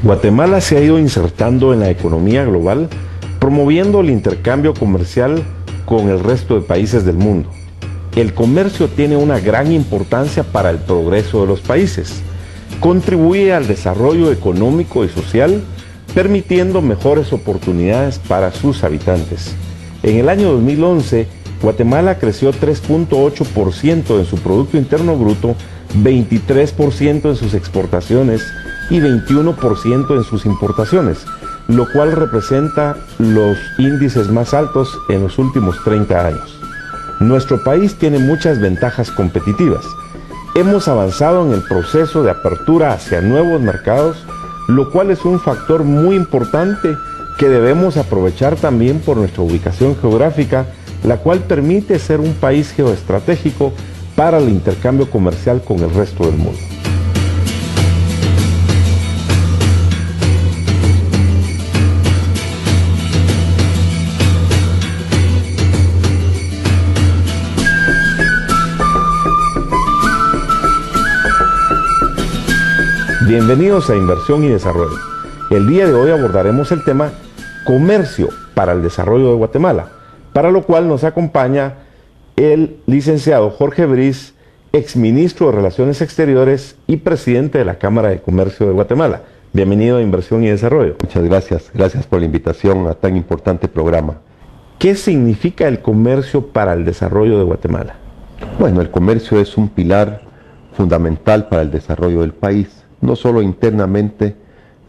Guatemala se ha ido insertando en la economía global, promoviendo el intercambio comercial con el resto de países del mundo. El comercio tiene una gran importancia para el progreso de los países. Contribuye al desarrollo económico y social, permitiendo mejores oportunidades para sus habitantes. En el año 2011, Guatemala creció 3.8% en su Producto Interno Bruto, 23% en sus exportaciones y 21% en sus importaciones, lo cual representa los índices más altos en los últimos 30 años. Nuestro país tiene muchas ventajas competitivas. Hemos avanzado en el proceso de apertura hacia nuevos mercados, lo cual es un factor muy importante que debemos aprovechar también por nuestra ubicación geográfica, la cual permite ser un país geoestratégico para el intercambio comercial con el resto del mundo. Bienvenidos a Inversión y Desarrollo. El día de hoy abordaremos el tema Comercio para el Desarrollo de Guatemala, para lo cual nos acompaña el licenciado Jorge Briz, exministro de Relaciones Exteriores y presidente de la Cámara de Comercio de Guatemala. Bienvenido a Inversión y Desarrollo. Muchas gracias. Gracias por la invitación a tan importante programa. ¿Qué significa el comercio para el desarrollo de Guatemala? Bueno, el comercio es un pilar fundamental para el desarrollo del país, no solo internamente,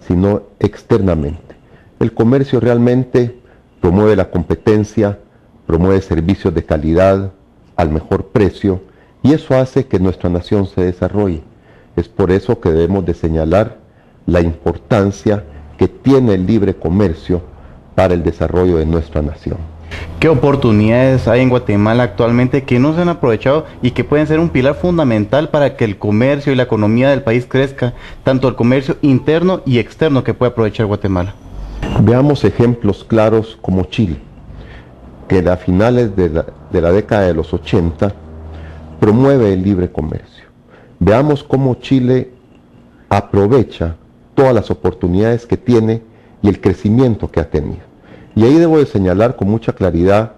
sino externamente. El comercio realmente promueve la competencia, promueve servicios de calidad al mejor precio, y eso hace que nuestra nación se desarrolle. Es por eso que debemos de señalar la importancia que tiene el libre comercio para el desarrollo de nuestra nación. ¿Qué oportunidades hay en Guatemala actualmente que no se han aprovechado y que pueden ser un pilar fundamental para que el comercio y la economía del país crezca, tanto el comercio interno y externo que puede aprovechar Guatemala? Veamos ejemplos claros como Chile, que a finales de la década de los 80 promueve el libre comercio. Veamos cómo Chile aprovecha todas las oportunidades que tiene y el crecimiento que ha tenido. Y ahí debo de señalar con mucha claridad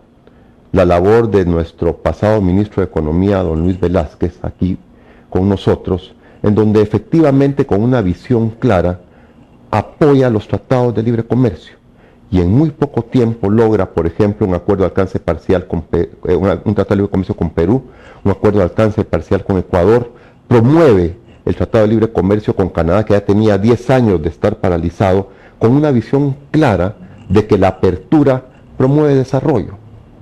la labor de nuestro pasado ministro de Economía, don Luis Velázquez, aquí con nosotros, en donde efectivamente con una visión clara apoya los tratados de libre comercio y en muy poco tiempo logra, por ejemplo, un acuerdo de alcance parcial con un tratado de libre comercio con Perú, un acuerdo de alcance parcial con Ecuador, promueve el tratado de libre comercio con Canadá, que ya tenía 10 años de estar paralizado, con una visión clara de que la apertura promueve desarrollo.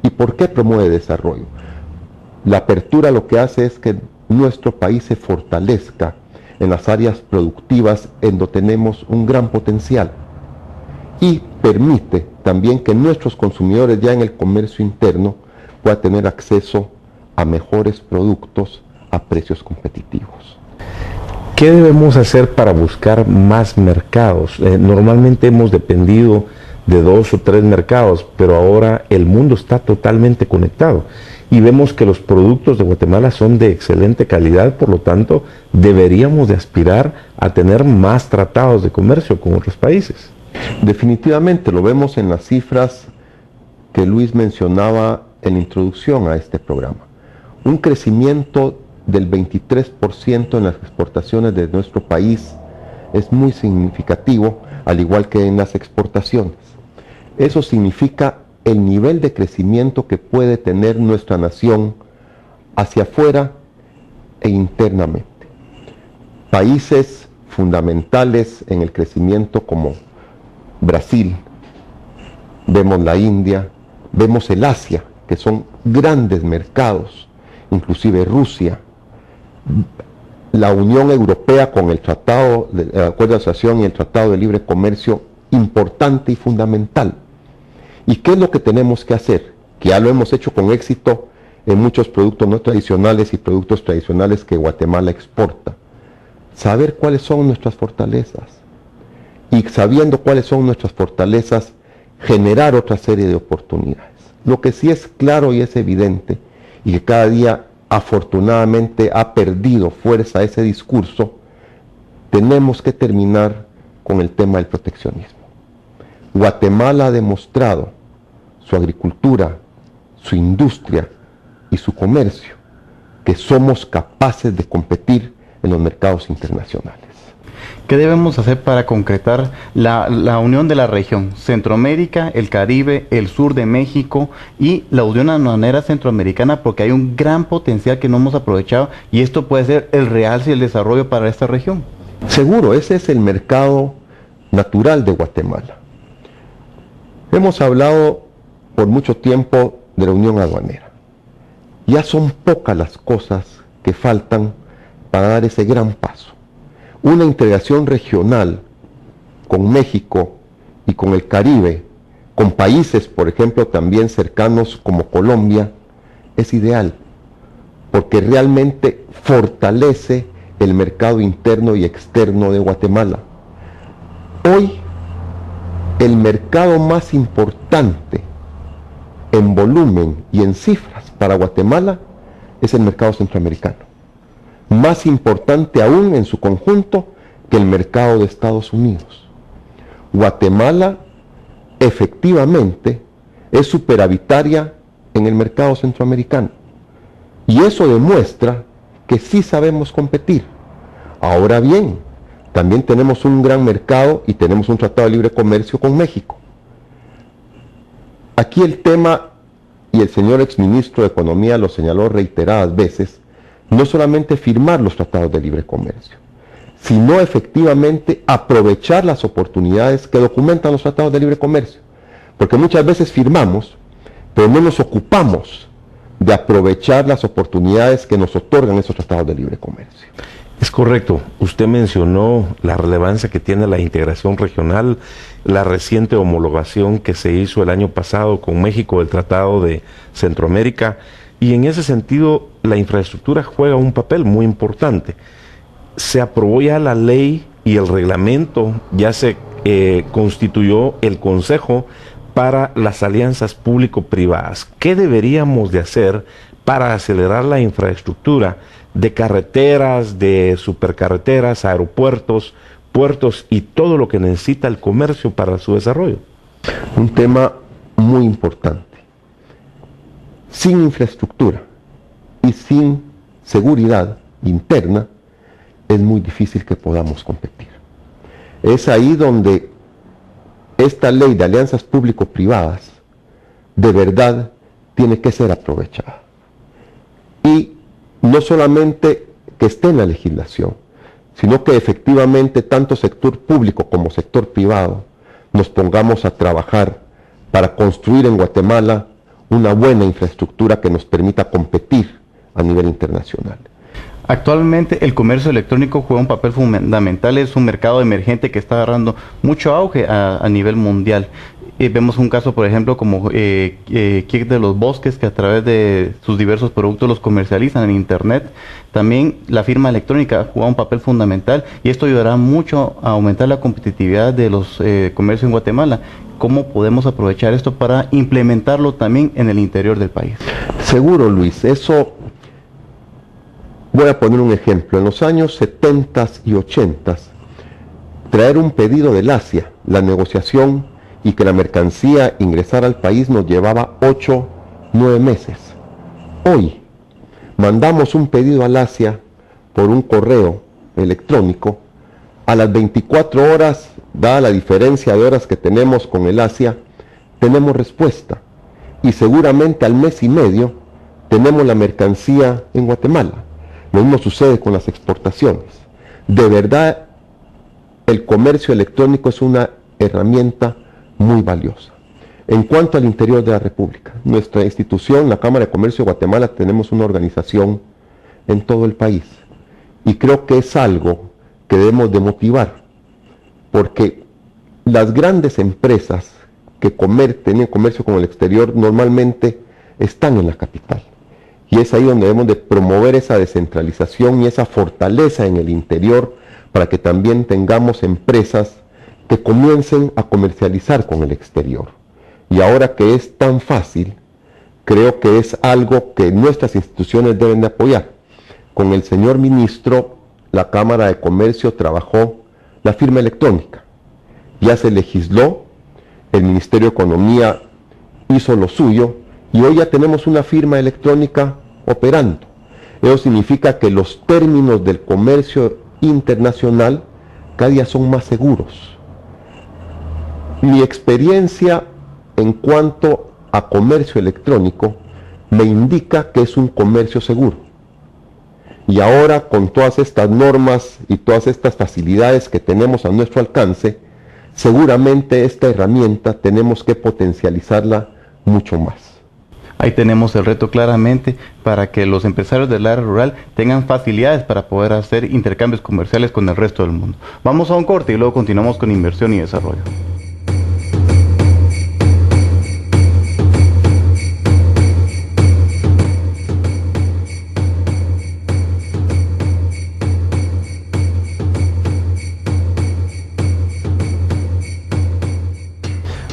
¿Y por qué promueve desarrollo? La apertura lo que hace es que nuestro país se fortalezca en las áreas productivas en donde tenemos un gran potencial y permite también que nuestros consumidores ya en el comercio interno puedan tener acceso a mejores productos a precios competitivos. ¿Qué debemos hacer para buscar más mercados? Normalmente hemos dependido de 2 o 3 mercados, pero ahora el mundo está totalmente conectado y vemos que los productos de Guatemala son de excelente calidad, por lo tanto deberíamos de aspirar a tener más tratados de comercio con otros países. Definitivamente lo vemos en las cifras que Luis mencionaba en la introducción a este programa. Un crecimiento del 23% en las exportaciones de nuestro país es muy significativo, al igual que en las exportaciones. Eso significa el nivel de crecimiento que puede tener nuestra nación hacia afuera e internamente. Países fundamentales en el crecimiento como Brasil, vemos la India, vemos el Asia, que son grandes mercados, inclusive Rusia, la Unión Europea con el Tratado de Acuerdo de Asociación y el Tratado de Libre Comercio, importante y fundamental. ¿Y qué es lo que tenemos que hacer? Que ya lo hemos hecho con éxito en muchos productos no tradicionales y productos tradicionales que Guatemala exporta. Saber cuáles son nuestras fortalezas. Y sabiendo cuáles son nuestras fortalezas, generar otra serie de oportunidades. Lo que sí es claro y es evidente, y que cada día afortunadamente ha perdido fuerza ese discurso, tenemos que terminar con el tema del proteccionismo. Guatemala ha demostrado su agricultura, su industria y su comercio, que somos capaces de competir en los mercados internacionales. ¿Qué debemos hacer para concretar la unión de la región? Centroamérica, el Caribe, el sur de México y la unión aduanera centroamericana, porque hay un gran potencial que no hemos aprovechado y esto puede ser el realce y el desarrollo para esta región. Seguro, ese es el mercado natural de Guatemala. Hemos hablado por mucho tiempo de la unión aduanera. Ya son pocas las cosas que faltan para dar ese gran paso. Una integración regional con México y con el Caribe, con países, por ejemplo, también cercanos como Colombia, es ideal, porque realmente fortalece el mercado interno y externo de Guatemala. Hoy, el mercado más importante en volumen y en cifras para Guatemala es el mercado centroamericano. Más importante aún en su conjunto que el mercado de Estados Unidos. Guatemala efectivamente es superavitaria en el mercado centroamericano. Y eso demuestra que sí sabemos competir. Ahora bien, también tenemos un gran mercado y tenemos un tratado de libre comercio con México. Aquí el tema, y el señor exministro de Economía lo señaló reiteradas veces, no solamente firmar los tratados de libre comercio, sino efectivamente aprovechar las oportunidades que documentan los tratados de libre comercio. Porque muchas veces firmamos, pero no nos ocupamos de aprovechar las oportunidades que nos otorgan esos tratados de libre comercio. Es correcto. Usted mencionó la relevancia que tiene la integración regional, la reciente homologación que se hizo el año pasado con México del Tratado de Centroamérica, y en ese sentido la infraestructura juega un papel muy importante. Se aprobó ya la ley y el reglamento, ya se constituyó el Consejo para las alianzas público-privadas. ¿Qué deberíamos de hacer para acelerar la infraestructura de carreteras, de supercarreteras, aeropuertos, puertos y todo lo que necesita el comercio para su desarrollo? Un tema muy importante. Sin infraestructura y sin seguridad interna es muy difícil que podamos competir. Es ahí donde esta ley de alianzas público-privadas de verdad tiene que ser aprovechada. Y no solamente que esté en la legislación, sino que efectivamente tanto sector público como sector privado nos pongamos a trabajar para construir en Guatemala una buena infraestructura que nos permita competir a nivel internacional. Actualmente el comercio electrónico juega un papel fundamental, es un mercado emergente que está agarrando mucho auge a nivel mundial. Vemos un caso, por ejemplo, como Kik de los Bosques, que a través de sus diversos productos los comercializan en Internet. También la firma electrónica juega un papel fundamental y esto ayudará mucho a aumentar la competitividad de los comercios en Guatemala. ¿Cómo podemos aprovechar esto para implementarlo también en el interior del país? Seguro, Luis. Eso, voy a poner un ejemplo. En los años 70 y 80, traer un pedido del Asia, la negociación y que la mercancía ingresara al país nos llevaba 8, 9 meses. Hoy, mandamos un pedido al Asia por un correo electrónico, a las 24 horas, dada la diferencia de horas que tenemos con el Asia, tenemos respuesta. Y seguramente al mes y medio tenemos la mercancía en Guatemala. Lo mismo sucede con las exportaciones. De verdad, el comercio electrónico es una herramienta muy valiosa. En cuanto al interior de la República, nuestra institución, la Cámara de Comercio de Guatemala, tenemos una organización en todo el país. Y creo que es algo que debemos de motivar, porque las grandes empresas que tienen comercio con el exterior normalmente están en la capital. Y es ahí donde debemos de promover esa descentralización y esa fortaleza en el interior para que también tengamos empresas que comiencen a comercializar con el exterior. Y ahora que es tan fácil, creo que es algo que nuestras instituciones deben de apoyar. Con el señor ministro, la Cámara de Comercio trabajó la firma electrónica. ya se legisló, el Ministerio de Economía hizo lo suyo y hoy ya tenemos una firma electrónica operando. Eso significa que los términos del comercio internacional cada día son más seguros. Mi experiencia en cuanto a comercio electrónico me indica que es un comercio seguro. Y ahora, con todas estas normas y todas estas facilidades que tenemos a nuestro alcance, seguramente esta herramienta tenemos que potencializarla mucho más. Ahí tenemos el reto claramente para que los empresarios del área rural tengan facilidades para poder hacer intercambios comerciales con el resto del mundo. Vamos a un corte y luego continuamos con inversión y desarrollo.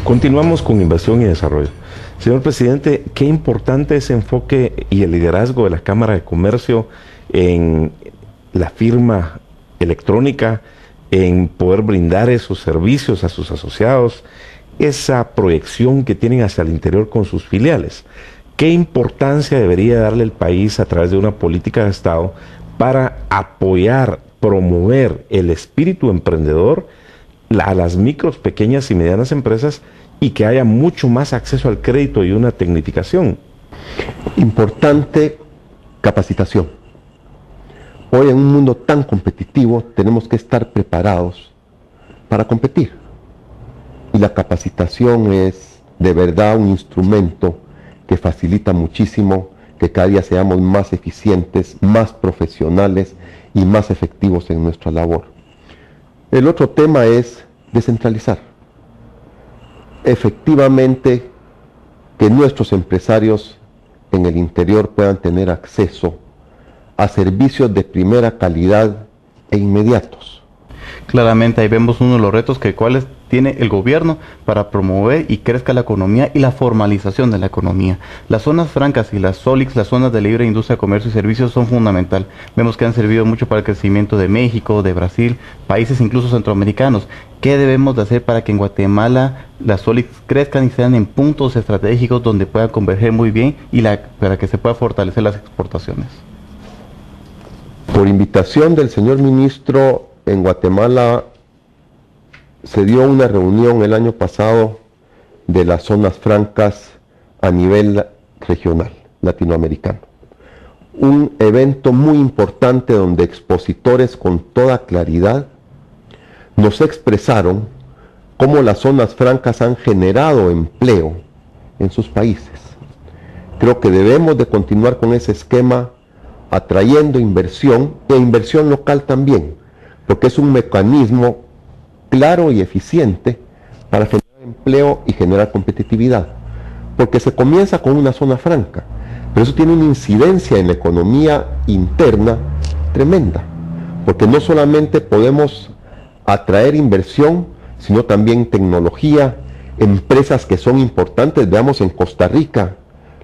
Continuamos con inversión y desarrollo. Señor presidente, qué importante ese enfoque y el liderazgo de la Cámara de Comercio en la firma electrónica, en poder brindar esos servicios a sus asociados, esa proyección que tienen hacia el interior con sus filiales. ¿Qué importancia debería darle el país a través de una política de Estado para apoyar, promover el espíritu emprendedor a las micros, pequeñas y medianas empresas y que haya mucho más acceso al crédito y una tecnificación? Importante capacitación. Hoy en un mundo tan competitivo tenemos que estar preparados para competir. Y la capacitación es de verdad un instrumento que facilita muchísimo que cada día seamos más eficientes, más profesionales y más efectivos en nuestra labor. El otro tema es descentralizar. Efectivamente, que nuestros empresarios en el interior puedan tener acceso a servicios de primera calidad e inmediatos. Claramente ahí vemos uno de los retos cuáles tiene el gobierno para promover y crezca la economía y la formalización de la economía. Las zonas francas y las SOLICs, las zonas de libre industria, comercio y servicios, son fundamental. Vemos que han servido mucho para el crecimiento de México, de Brasil, países incluso centroamericanos. ¿Qué debemos de hacer para que en Guatemala las SOLICs crezcan y sean en puntos estratégicos donde puedan converger muy bien y para que se pueda fortalecer las exportaciones? Por invitación del señor ministro, en Guatemala se dio una reunión el año pasado de las zonas francas a nivel regional, latinoamericano. Un evento muy importante donde expositores con toda claridad nos expresaron cómo las zonas francas han generado empleo en sus países. Creo que debemos de continuar con ese esquema, atrayendo inversión e inversión local también, porque es un mecanismo claro y eficiente para generar empleo y generar competitividad, porque se comienza con una zona franca, pero eso tiene una incidencia en la economía interna tremenda, porque no solamente podemos atraer inversión, sino también tecnología, empresas que son importantes. Veamos en Costa Rica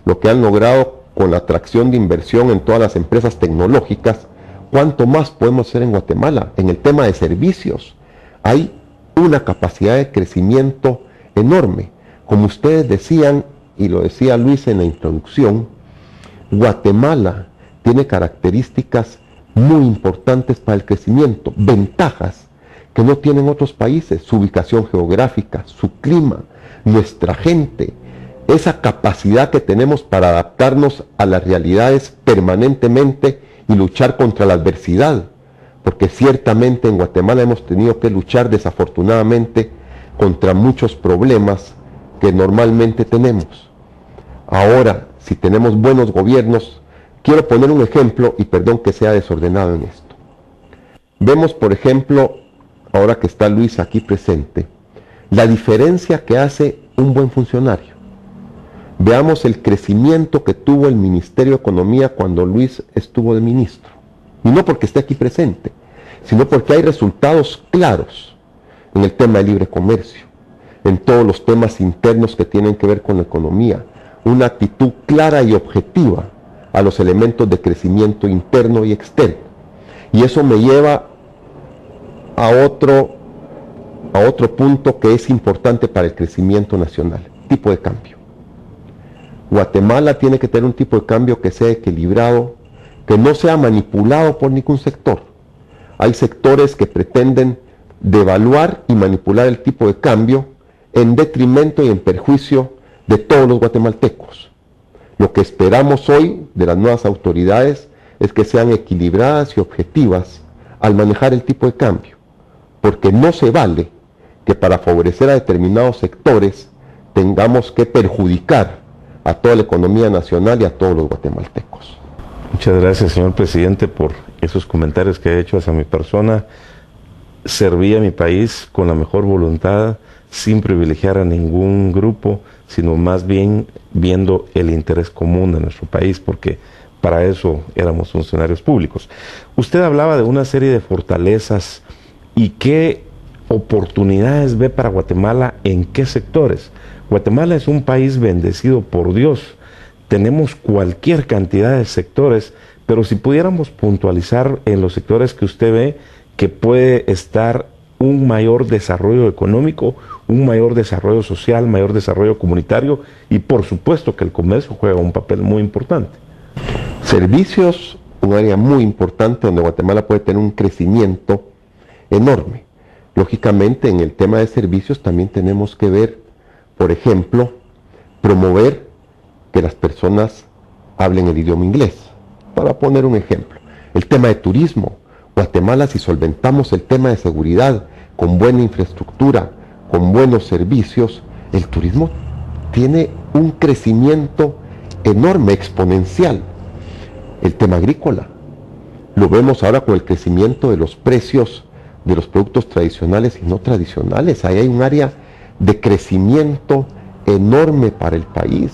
lo que han logrado con la atracción de inversión en todas las empresas tecnológicas. ¿Cuánto más podemos hacer en Guatemala? En el tema de servicios hay una capacidad de crecimiento enorme. Como ustedes decían, y lo decía Luis en la introducción, Guatemala tiene características muy importantes para el crecimiento, ventajas que no tienen otros países: su ubicación geográfica, su clima, nuestra gente, esa capacidad que tenemos para adaptarnos a las realidades permanentemente y luchar contra la adversidad, porque ciertamente en Guatemala hemos tenido que luchar desafortunadamente contra muchos problemas que normalmente tenemos. Ahora, si tenemos buenos gobiernos, quiero poner un ejemplo, y perdón que sea desordenado en esto. Vemos, por ejemplo, ahora que está Luis aquí presente, la diferencia que hace un buen funcionario. Veamos el crecimiento que tuvo el Ministerio de Economía cuando Luis estuvo de ministro. Y no porque esté aquí presente, sino porque hay resultados claros en el tema de libre comercio, en todos los temas internos que tienen que ver con la economía, una actitud clara y objetiva a los elementos de crecimiento interno y externo. Y eso me lleva a otro a otro punto que es importante para el crecimiento nacional: tipo de cambio. Guatemala tiene que tener un tipo de cambio que sea equilibrado, que no sea manipulado por ningún sector. Hay sectores que pretenden devaluar y manipular el tipo de cambio en detrimento y en perjuicio de todos los guatemaltecos. Lo que esperamos hoy de las nuevas autoridades es que sean equilibradas y objetivas al manejar el tipo de cambio, porque no se vale que para favorecer a determinados sectores tengamos que perjudicar a toda la economía nacional y a todos los guatemaltecos. Muchas gracias, señor presidente, por esos comentarios que ha hecho hacia mi persona. Serví a mi país con la mejor voluntad, sin privilegiar a ningún grupo, sino más bien viendo el interés común de nuestro país, porque para eso éramos funcionarios públicos. Usted hablaba de una serie de fortalezas y qué oportunidades ve para Guatemala, en qué sectores. Guatemala es un país bendecido por Dios. Tenemos cualquier cantidad de sectores, pero si pudiéramos puntualizar en los sectores que usted ve que puede estar un mayor desarrollo económico, un mayor desarrollo social, mayor desarrollo comunitario, y por supuesto que el comercio juega un papel muy importante. Servicios, un área muy importante donde Guatemala puede tener un crecimiento enorme. Lógicamente, en el tema de servicios también tenemos que ver, por ejemplo, promover que las personas hablen el idioma inglés. Para poner un ejemplo, el tema de turismo. Guatemala, si solventamos el tema de seguridad con buena infraestructura, con buenos servicios, el turismo tiene un crecimiento enorme, exponencial. El tema agrícola, lo vemos ahora con el crecimiento de los precios de los productos tradicionales y no tradicionales. Ahí hay un área de crecimiento enorme para el país.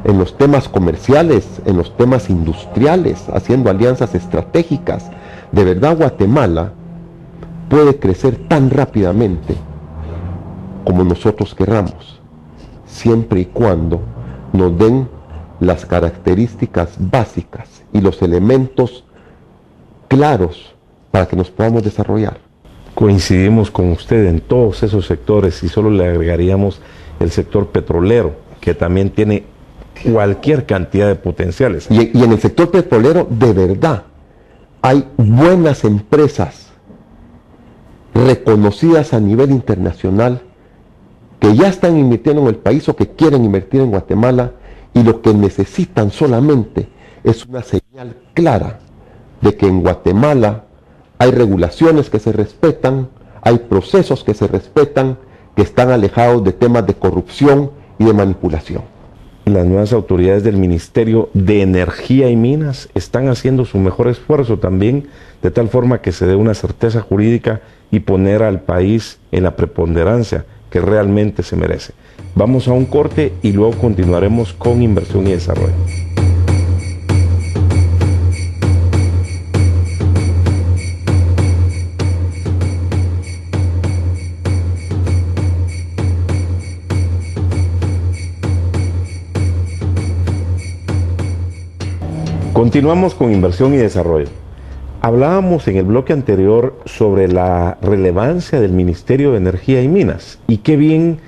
En los temas comerciales, en los temas industriales, haciendo alianzas estratégicas. De verdad, Guatemala puede crecer tan rápidamente como nosotros querramos, siempre y cuando nos den las características básicas y los elementos claros para que nos podamos desarrollar. Coincidimos con usted en todos esos sectores y solo le agregaríamos el sector petrolero, que también tiene cualquier cantidad de potenciales. Y en el sector petrolero, de verdad, hay buenas empresas reconocidas a nivel internacional que ya están invirtiendo en el país o que quieren invertir en Guatemala, y lo que necesitan solamente es una señal clara de que en Guatemala hay regulaciones que se respetan, hay procesos que se respetan, que están alejados de temas de corrupción y de manipulación. Las nuevas autoridades del Ministerio de Energía y Minas están haciendo su mejor esfuerzo también, de tal forma que se dé una certeza jurídica y poner al país en la preponderancia que realmente se merece. Vamos a un corte y luego continuaremos con inversión y desarrollo. Continuamos con inversión y desarrollo. Hablábamos en el bloque anterior sobre la relevancia del Ministerio de Energía y Minas, y qué bien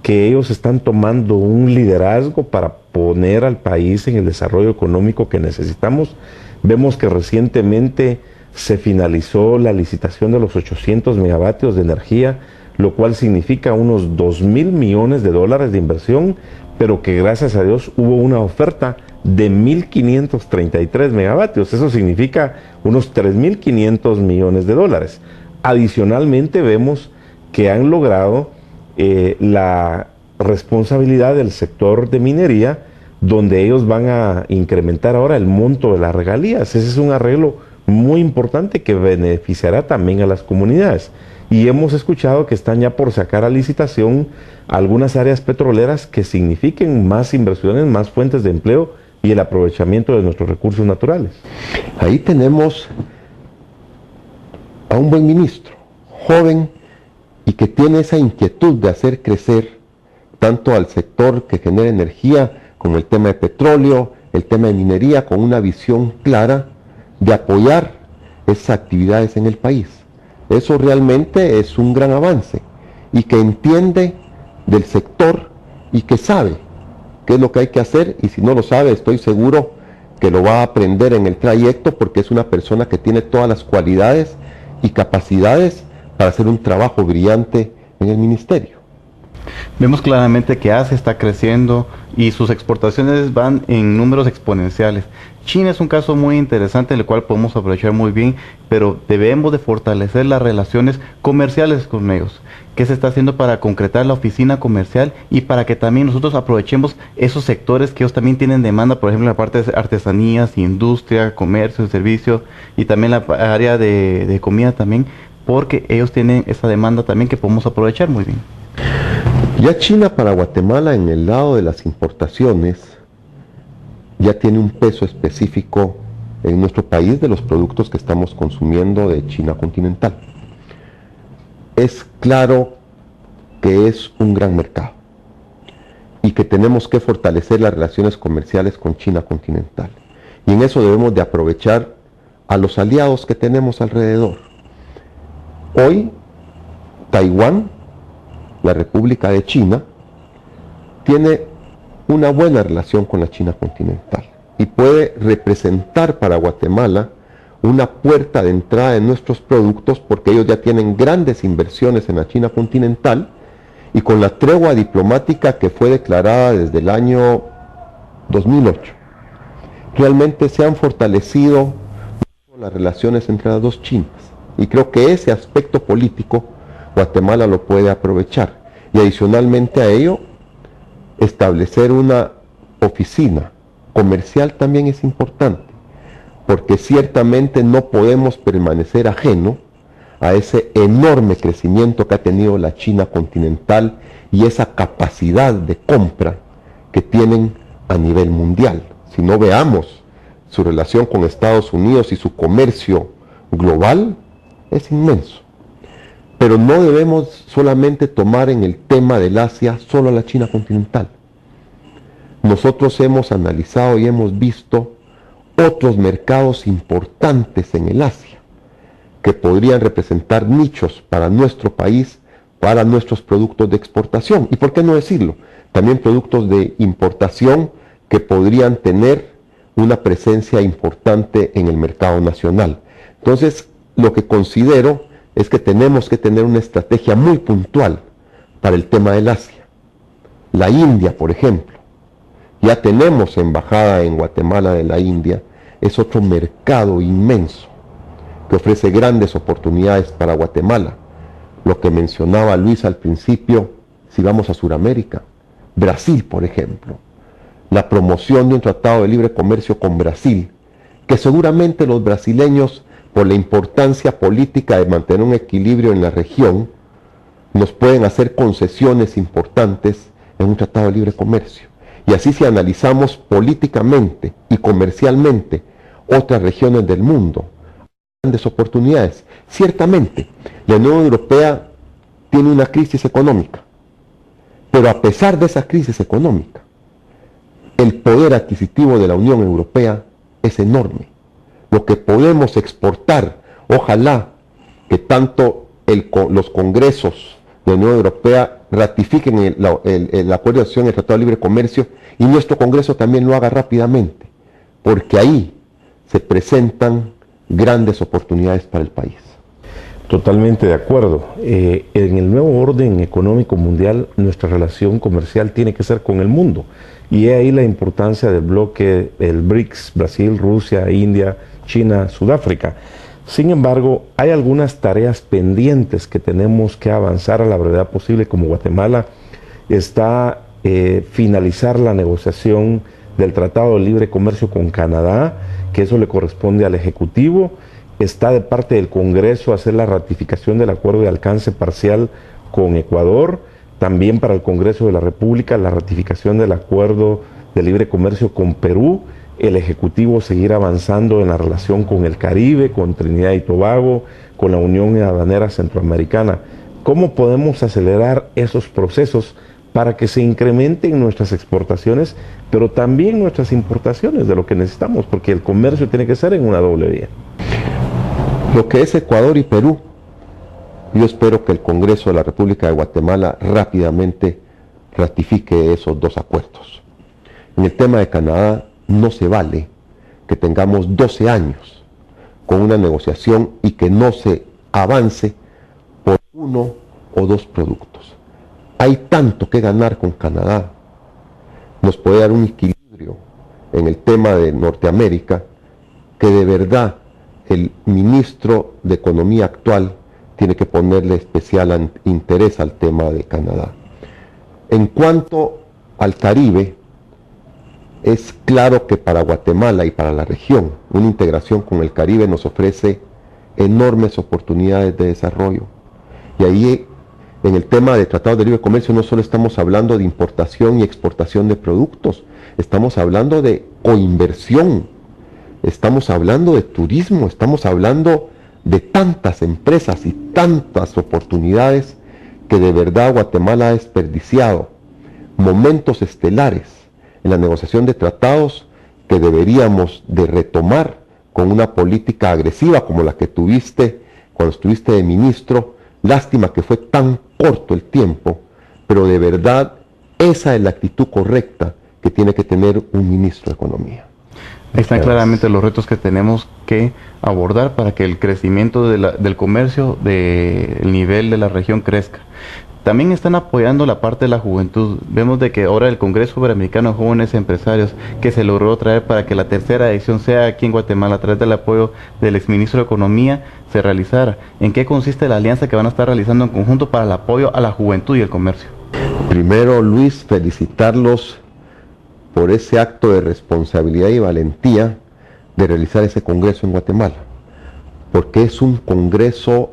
que ellos están tomando un liderazgo para poner al país en el desarrollo económico que necesitamos. Vemos que recientemente se finalizó la licitación de los 800 megavatios de energía, lo cual significa unos 2.000 millones de dólares de inversión, pero que gracias a Dios hubo una oferta de 1.533 megavatios. Eso significa unos 3.500 millones de dólares. Adicionalmente vemos que han logrado la responsabilidad del sector de minería, donde ellos van a incrementar ahora el monto de las regalías. Ese es un arreglo muy importante que beneficiará también a las comunidades. Y hemos escuchado que están ya por sacar a licitación algunas áreas petroleras que signifiquen más inversiones, más fuentes de empleo y el aprovechamiento de nuestros recursos naturales. Ahí tenemos a un buen ministro, joven, y que tiene esa inquietud de hacer crecer tanto al sector que genera energía como el tema de petróleo, el tema de minería, con una visión clara de apoyar esas actividades en el país. Eso realmente es un gran avance. y que entiende del sector y que sabe qué es lo que hay que hacer, y si no lo sabe, estoy seguro que lo va a aprender en el trayecto, porque es una persona que tiene todas las cualidades y capacidades para hacer un trabajo brillante en el ministerio. Vemos claramente que Asia está creciendo y sus exportaciones van en números exponenciales. China es un caso muy interesante, el cual podemos aprovechar muy bien, pero debemos de fortalecer las relaciones comerciales con ellos. ¿Qué se está haciendo para concretar la oficina comercial y para que también nosotros aprovechemos esos sectores que ellos también tienen demanda, por ejemplo, la parte de artesanías, industria, comercio, servicios, y también la área de comida también, porque ellos tienen esa demanda también que podemos aprovechar muy bien? Ya China para Guatemala, en el lado de las importaciones, ya tiene un peso específico en nuestro país de los productos que estamos consumiendo de China continental. Es claro que es un gran mercado y que tenemos que fortalecer las relaciones comerciales con China continental. Y en eso debemos de aprovechar a los aliados que tenemos alrededor. Hoy, Taiwán, la República de China, tiene una buena relación con la China continental y puede representar para Guatemala una puerta de entrada en nuestros productos, porque ellos ya tienen grandes inversiones en la China continental, y con la tregua diplomática que fue declarada desde el año 2008, realmente se han fortalecido las relaciones entre las dos Chinas, y creo que ese aspecto político Guatemala lo puede aprovechar, y adicionalmente a ello establecer una oficina comercial también es importante, porque ciertamente no podemos permanecer ajeno a ese enorme crecimiento que ha tenido la China continental y esa capacidad de compra que tienen a nivel mundial. Si no, veamos su relación con Estados Unidos y su comercio global es inmenso. Pero no debemos solamente tomar en el tema del Asia solo a la China continental. Nosotros hemos analizado y hemos visto otros mercados importantes en el Asia que podrían representar nichos para nuestro país, para nuestros productos de exportación. ¿Y por qué no decirlo? También productos de importación que podrían tener una presencia importante en el mercado nacional. Entonces, lo que considero es que tenemos que tener una estrategia muy puntual para el tema del Asia. La India, por ejemplo, ya tenemos embajada en Guatemala de la India, es otro mercado inmenso que ofrece grandes oportunidades para Guatemala. Lo que mencionaba Luis al principio, si vamos a Sudamérica, Brasil, por ejemplo, la promoción de un tratado de libre comercio con Brasil, que seguramente los brasileños, por la importancia política de mantener un equilibrio en la región, nos pueden hacer concesiones importantes en un tratado de libre comercio. Y así, si analizamos políticamente y comercialmente otras regiones del mundo, grandes oportunidades. Ciertamente, la Unión Europea tiene una crisis económica, pero a pesar de esa crisis económica, el poder adquisitivo de la Unión Europea es enorme. Lo que podemos exportar, ojalá que tanto los congresos de la Unión Europea ratifiquen el acuerdo de asociación, el Tratado de Libre Comercio, y nuestro Congreso también lo haga rápidamente, porque ahí se presentan grandes oportunidades para el país. Totalmente de acuerdo. En el nuevo orden económico mundial, nuestra relación comercial tiene que ser con el mundo. Y ahí la importancia del bloque, el BRICS, Brasil, Rusia, India, China, Sudáfrica. Sin embargo, hay algunas tareas pendientes que tenemos que avanzar a la brevedad posible, como Guatemala está finalizar la negociación del Tratado de Libre Comercio con Canadá, que eso le corresponde al Ejecutivo. Está de parte del Congreso hacer la ratificación del acuerdo de alcance parcial con Ecuador. También para el Congreso de la República la ratificación del acuerdo de libre comercio con Perú. El Ejecutivo seguir avanzando en la relación con el Caribe, con Trinidad y Tobago, con la Unión Aduanera Centroamericana. ¿Cómo podemos acelerar esos procesos para que se incrementen nuestras exportaciones, pero también nuestras importaciones de lo que necesitamos? Porque el comercio tiene que ser en una doble vía. Lo que es Ecuador y Perú Yo espero que el Congreso de la República de Guatemala rápidamente ratifique esos dos acuerdos. En el tema de Canadá, no se vale que tengamos 12 años con una negociación y que no se avance por uno o dos productos. Hay tanto que ganar con Canadá. Nos puede dar un equilibrio en el tema de Norteamérica que de verdad el ministro de Economía actual tiene que ponerle especial interés al tema de Canadá. En cuanto al Caribe, es claro que para Guatemala y para la región, una integración con el Caribe nos ofrece enormes oportunidades de desarrollo. Y ahí, en el tema de tratados de libre comercio, no solo estamos hablando de importación y exportación de productos, estamos hablando de coinversión, estamos hablando de turismo, estamos hablando de tantas empresas y tantas oportunidades que de verdad Guatemala ha desperdiciado momentos estelares en la negociación de tratados que deberíamos de retomar con una política agresiva como la que tuviste cuando estuviste de ministro. Lástima que fue tan corto el tiempo, pero de verdad esa es la actitud correcta que tiene que tener un ministro de Economía. Ahí están claramente los retos que tenemos que abordar para que el crecimiento del comercio, del nivel de la región crezca. También están apoyando la parte de la juventud. Vemos de que ahora el Congreso Iberoamericano de Jóvenes Empresarios, que se logró traer para que la tercera edición sea aquí en Guatemala, a través del apoyo del exministro de Economía, se realizara. ¿En qué consiste la alianza que van a estar realizando en conjunto para el apoyo a la juventud y el comercio? Primero, Luis, felicitarlos por ese acto de responsabilidad y valentía de realizar ese congreso en Guatemala, porque es un congreso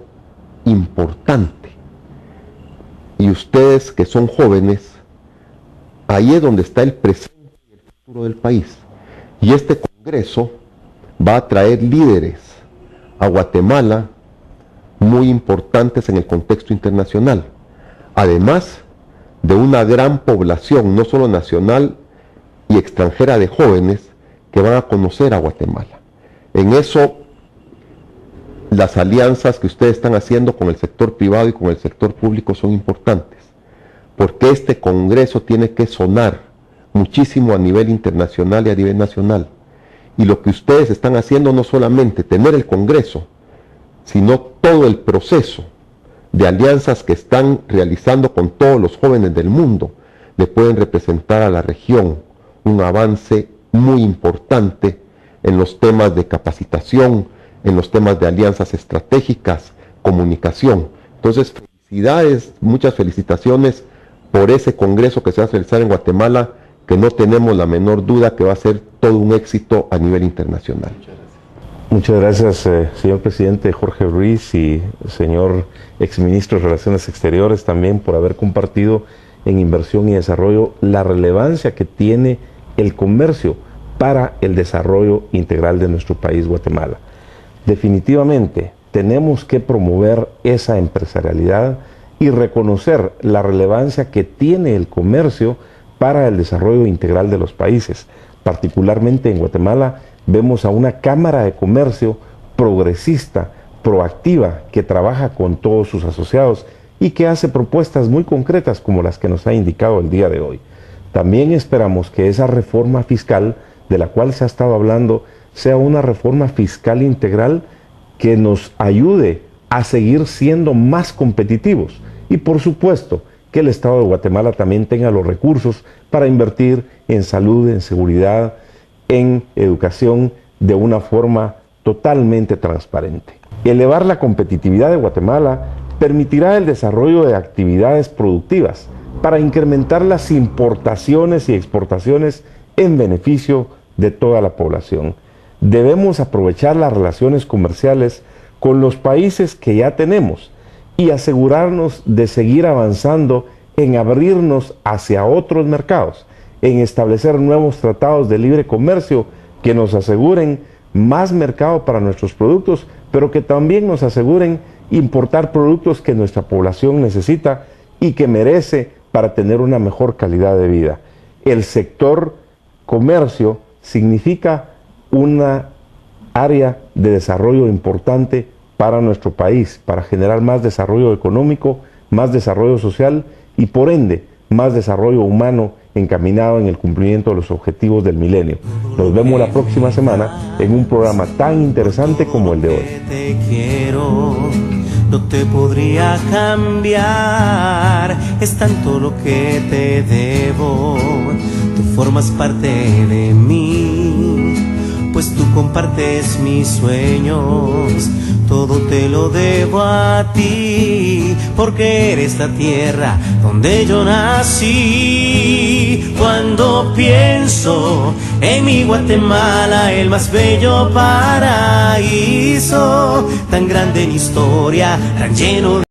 importante. Y ustedes que son jóvenes, ahí es donde está el presente y el futuro del país. Y este congreso va a traer líderes a Guatemala muy importantes en el contexto internacional, además de una gran población, no solo nacional y extranjera, de jóvenes que van a conocer a Guatemala. En eso, las alianzas que ustedes están haciendo con el sector privado y con el sector público son importantes, porque este congreso tiene que sonar muchísimo a nivel internacional y a nivel nacional. Y lo que ustedes están haciendo no solamente tener el congreso, sino todo el proceso de alianzas que están realizando con todos los jóvenes del mundo, le pueden representar a la región un avance muy importante en los temas de capacitación, en los temas de alianzas estratégicas, comunicación. Entonces, felicidades, muchas felicitaciones por ese congreso que se va a realizar en Guatemala, que no tenemos la menor duda que va a ser todo un éxito a nivel internacional. Muchas gracias, señor presidente Jorge Ruiz y señor exministro de Relaciones Exteriores, también por haber compartido en inversión y desarrollo la relevancia que tiene el comercio para el desarrollo integral de nuestro país, Guatemala. Definitivamente tenemos que promover esa empresarialidad y reconocer la relevancia que tiene el comercio para el desarrollo integral de los países. Particularmente en Guatemala vemos a una Cámara de Comercio progresista, proactiva, que trabaja con todos sus asociados y que hace propuestas muy concretas como las que nos ha indicado el día de hoy. También esperamos que esa reforma fiscal de la cual se ha estado hablando sea una reforma fiscal integral que nos ayude a seguir siendo más competitivos y, por supuesto, que el Estado de Guatemala también tenga los recursos para invertir en salud, en seguridad, en educación de una forma totalmente transparente. Elevar la competitividad de Guatemala permitirá el desarrollo de actividades productivas para incrementar las importaciones y exportaciones en beneficio de toda la población. Debemos aprovechar las relaciones comerciales con los países que ya tenemos y asegurarnos de seguir avanzando en abrirnos hacia otros mercados, en establecer nuevos tratados de libre comercio que nos aseguren más mercado para nuestros productos, pero que también nos aseguren importar productos que nuestra población necesita y que merece para tener una mejor calidad de vida. El sector comercio significa una área de desarrollo importante para nuestro país, para generar más desarrollo económico, más desarrollo social y por ende más desarrollo humano encaminado en el cumplimiento de los objetivos del milenio. Nos vemos la próxima semana en un programa tan interesante como el de hoy. Te quiero, no te podría cambiar, es tanto lo que te debo, tú formas parte de mí, pues tú compartes mis sueños, todo te lo debo a ti, porque eres la tierra donde yo nací. Cuando pienso en mi Guatemala, el más bello paraíso, tan grande en historia, tan lleno de